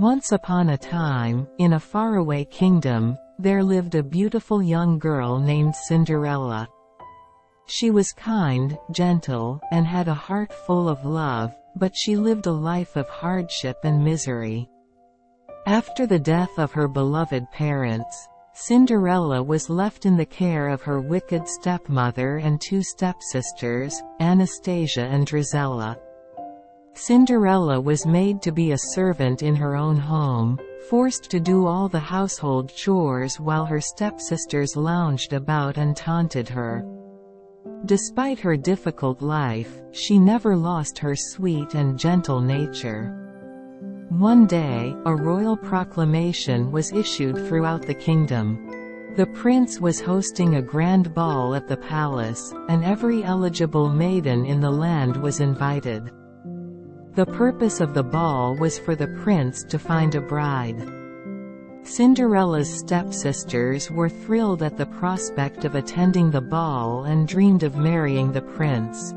Once upon a time, in a faraway kingdom, there lived a beautiful young girl named Cinderella. She was kind, gentle, and had a heart full of love, but she lived a life of hardship and misery. After the death of her beloved parents, Cinderella was left in the care of her wicked stepmother and two stepsisters, Anastasia and Drizella. Cinderella was made to be a servant in her own home, forced to do all the household chores while her stepsisters lounged about and taunted her. Despite her difficult life, she never lost her sweet and gentle nature. One day, a royal proclamation was issued throughout the kingdom. The prince was hosting a grand ball at the palace, and every eligible maiden in the land was invited. The purpose of the ball was for the prince to find a bride. Cinderella's stepsisters were thrilled at the prospect of attending the ball and dreamed of marrying the prince.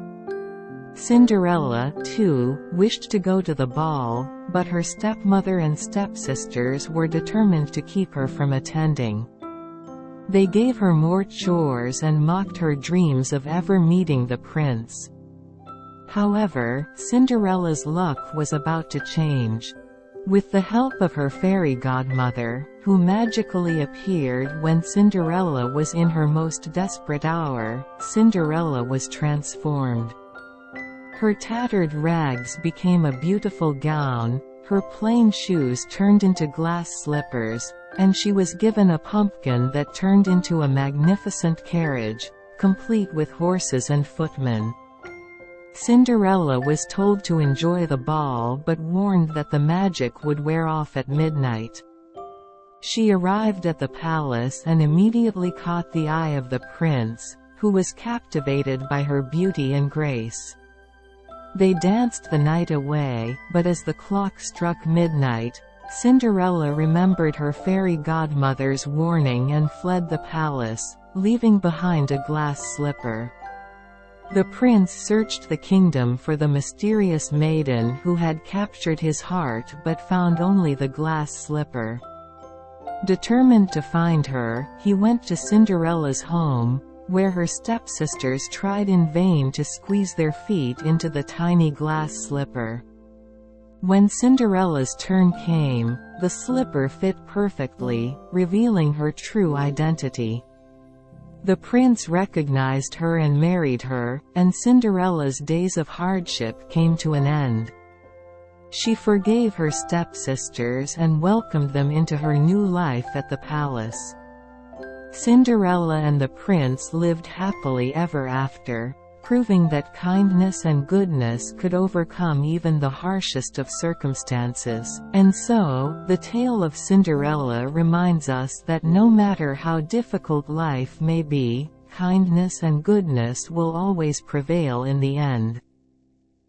Cinderella, too, wished to go to the ball, but her stepmother and stepsisters were determined to keep her from attending. They gave her more chores and mocked her dreams of ever meeting the prince. However, Cinderella's luck was about to change. With the help of her fairy godmother, who magically appeared when Cinderella was in her most desperate hour, Cinderella was transformed. Her tattered rags became a beautiful gown, her plain shoes turned into glass slippers, and she was given a pumpkin that turned into a magnificent carriage, complete with horses and footmen. Cinderella was told to enjoy the ball but warned that the magic would wear off at midnight. She arrived at the palace and immediately caught the eye of the prince, who was captivated by her beauty and grace. They danced the night away, but as the clock struck midnight, Cinderella remembered her fairy godmother's warning and fled the palace, leaving behind a glass slipper. The prince searched the kingdom for the mysterious maiden who had captured his heart but found only the glass slipper. Determined to find her, he went to Cinderella's home, where her stepsisters tried in vain to squeeze their feet into the tiny glass slipper. When Cinderella's turn came, the slipper fit perfectly, revealing her true identity. The prince recognized her and married her, and Cinderella's days of hardship came to an end. She forgave her stepsisters and welcomed them into her new life at the palace. Cinderella and the prince lived happily ever after, proving that kindness and goodness could overcome even the harshest of circumstances. And so, the tale of Cinderella reminds us that no matter how difficult life may be, kindness and goodness will always prevail in the end.